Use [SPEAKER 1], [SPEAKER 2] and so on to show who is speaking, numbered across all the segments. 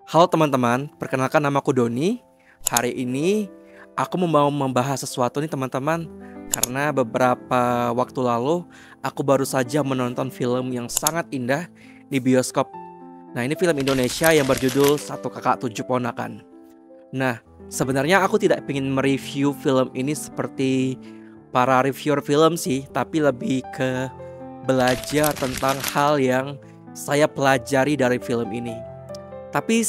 [SPEAKER 1] Halo teman-teman, perkenalkan namaku Doni. Hari ini aku mau membahas sesuatu nih teman-teman. Karena beberapa waktu lalu aku baru saja menonton film yang sangat indah di bioskop. Nah, ini film Indonesia yang berjudul Satu Kakak Tujuh Ponakan. Nah, sebenarnya aku tidak ingin mereview film ini seperti para reviewer film sih, tapi lebih ke belajar tentang hal yang saya pelajari dari film ini. Tapi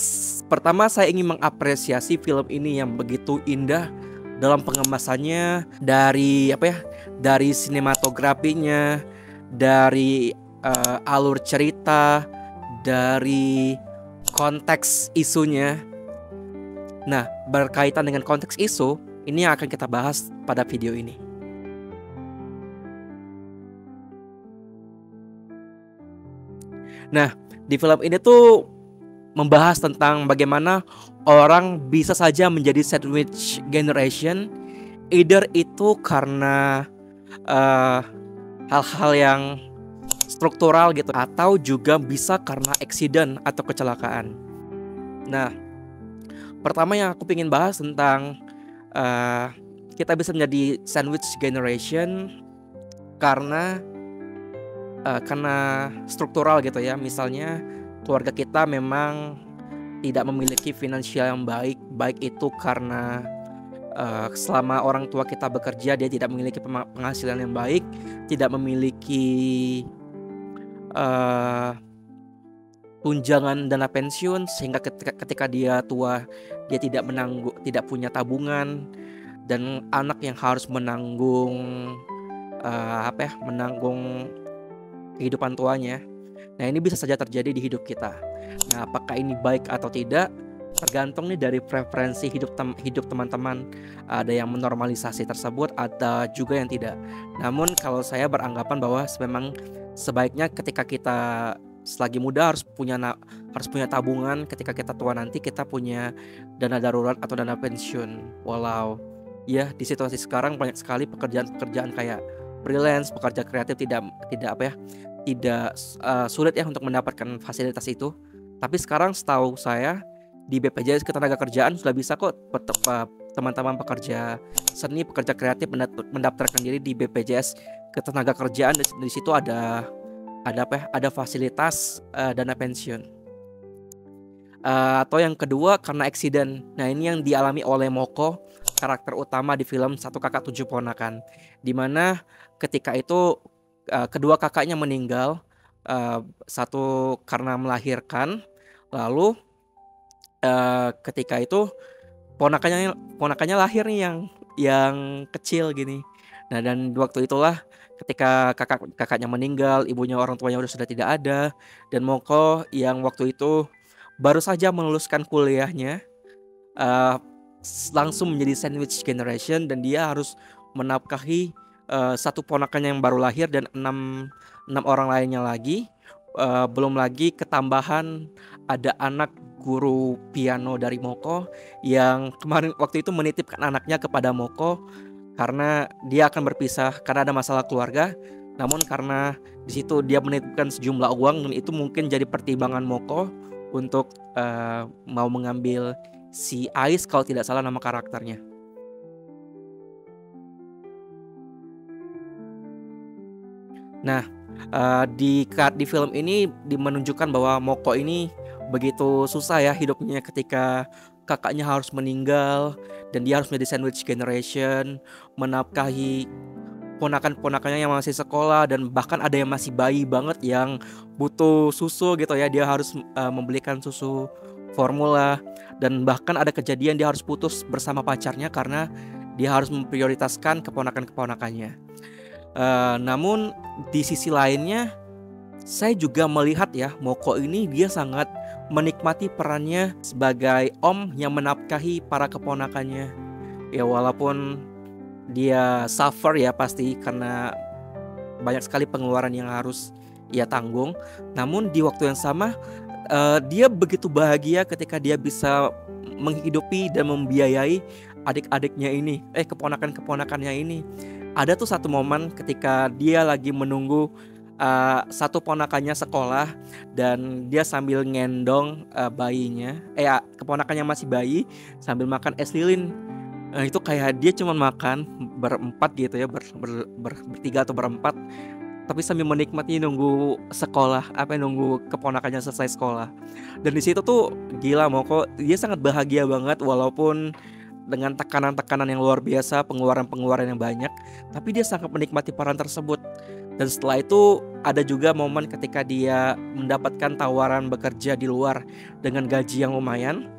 [SPEAKER 1] pertama saya ingin mengapresiasi film ini yang begitu indah dalam pengemasannya, dari dari sinematografinya, dari alur cerita, dari konteks isunya. Nah, berkaitan dengan konteks isu, ini yang akan kita bahas pada video ini. Nah, di film ini tuh membahas tentang bagaimana orang bisa saja menjadi sandwich generation, either itu karena hal-hal yang struktural gitu, atau juga bisa karena accident atau kecelakaan. Nah, pertama yang aku ingin bahas tentang kita bisa menjadi sandwich generation karena struktural gitu ya. Misalnya keluarga kita memang tidak memiliki finansial yang baik itu karena selama orang tua kita bekerja dia tidak memiliki penghasilan yang baik, tidak memiliki tunjangan dana pensiun, sehingga ketika dia tua dia tidak punya tabungan, dan anak yang harus menanggung kehidupan tuanya. Nah, ini bisa saja terjadi di hidup kita. Nah, apakah ini baik atau tidak tergantung nih dari preferensi hidup teman-teman. Ada yang menormalisasi tersebut, ada juga yang tidak. Namun kalau saya beranggapan bahwa memang sebaiknya ketika kita selagi muda harus punya tabungan, ketika kita tua nanti kita punya dana darurat atau dana pensiun. Walau ya di situasi sekarang banyak sekali pekerjaan kayak freelance, pekerja kreatif tidak sulit ya untuk mendapatkan fasilitas itu. Tapi sekarang setahu saya di BPJS Ketenagakerjaan sudah bisa kok teman-teman pekerja seni, pekerja kreatif mendaftarkan diri di BPJS Ketenagakerjaan. Di situ ada fasilitas dana pensiun. Atau yang kedua karena accident. Nah, ini yang dialami oleh Moko, karakter utama di film Satu Kakak Tujuh Ponakan, dimana ketika itu kedua kakaknya meninggal, satu karena melahirkan, lalu ketika itu ponakannya lahir nih yang kecil gini. Nah, dan waktu itulah ketika kakaknya meninggal, ibunya, orang tuanya sudah tidak ada, dan Moko yang waktu itu baru saja meluluskan kuliahnya langsung menjadi sandwich generation, dan dia harus menafkahi satu ponakannya yang baru lahir dan enam orang lainnya lagi. Belum lagi ketambahan ada anak guru piano dari Moko yang kemarin waktu itu menitipkan anaknya kepada Moko karena dia akan berpisah karena ada masalah keluarga. Namun karena di situ dia menitipkan sejumlah uang, dan itu mungkin jadi pertimbangan Moko untuk mau mengambil si Ais, kalau tidak salah nama karakternya. Nah, di film ini menunjukkan bahwa Moko ini begitu susah ya hidupnya ketika kakaknya harus meninggal, dan dia harus menjadi sandwich generation, menafkahi ponakan-ponakannya yang masih sekolah, dan bahkan ada yang masih bayi banget yang butuh susu gitu ya. Dia harus membelikan susu formula, dan bahkan ada kejadian dia harus putus bersama pacarnya karena dia harus memprioritaskan keponakan-keponakannya. Namun di sisi lainnya saya juga melihat ya, Moko ini dia sangat menikmati perannya sebagai om yang menafkahi para keponakannya. Ya, walaupun dia suffer ya pasti karena banyak sekali pengeluaran yang harus ia tanggung, namun di waktu yang sama dia begitu bahagia ketika dia bisa menghidupi dan membiayai adik-adiknya ini, keponakan-keponakannya ini. Ada tuh satu momen ketika dia lagi menunggu satu ponakannya sekolah dan dia sambil ngendong bayinya, keponakannya masih bayi sambil makan es lilin. Itu kayak dia cuma makan berempat gitu ya, bertiga atau berempat, tapi sambil menikmati nunggu sekolah, nunggu keponakannya selesai sekolah. Dan di situ tuh gila Moko, dia sangat bahagia banget walaupun dengan tekanan-tekanan yang luar biasa, pengeluaran-pengeluaran yang banyak, tapi dia sangat menikmati peran tersebut. Dan setelah itu ada juga momen ketika dia mendapatkan tawaran bekerja di luar dengan gaji yang lumayan.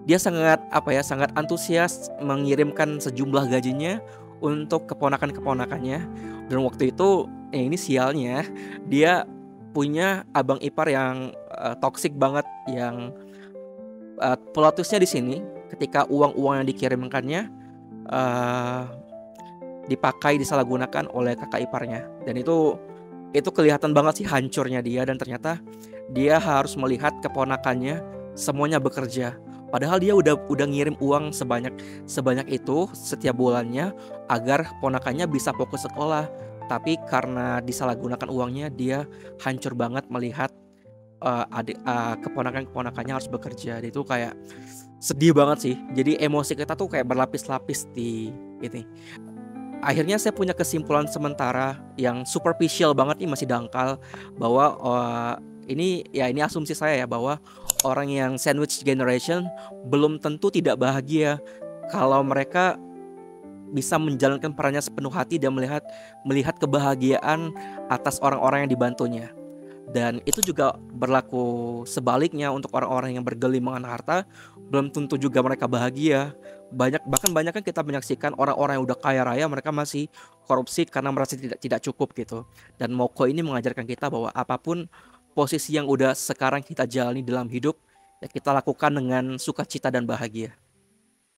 [SPEAKER 1] Dia sangat antusias mengirimkan sejumlah gajinya untuk keponakan-keponakannya. Dan waktu itu ini sialnya, dia punya abang ipar yang toksik banget, yang plot twistnya di sini ketika uang-uang yang dikirimkannya disalahgunakan oleh kakak iparnya. Dan itu kelihatan banget sih hancurnya dia, dan ternyata dia harus melihat keponakannya semuanya bekerja. Padahal dia udah ngirim uang sebanyak itu setiap bulannya agar ponakannya bisa fokus sekolah. Tapi karena disalahgunakan uangnya, dia hancur banget melihat keponakannya harus bekerja. Itu kayak sedih banget sih. Jadi emosi kita tuh kayak berlapis-lapis di ini. Akhirnya saya punya kesimpulan sementara yang superficial banget nih, masih dangkal, bahwa ini asumsi saya ya, bahwa orang yang sandwich generation belum tentu tidak bahagia kalau mereka bisa menjalankan perannya sepenuh hati dan melihat kebahagiaan atas orang-orang yang dibantunya. Dan itu juga berlaku sebaliknya untuk orang-orang yang bergelimangan harta, belum tentu juga mereka bahagia. Bahkan banyak kan kita menyaksikan orang-orang yang udah kaya raya, mereka masih korupsi karena merasa tidak cukup gitu. Dan Moko ini mengajarkan kita bahwa apapun posisi yang udah sekarang kita jalani dalam hidup, ya kita lakukan dengan sukacita dan bahagia.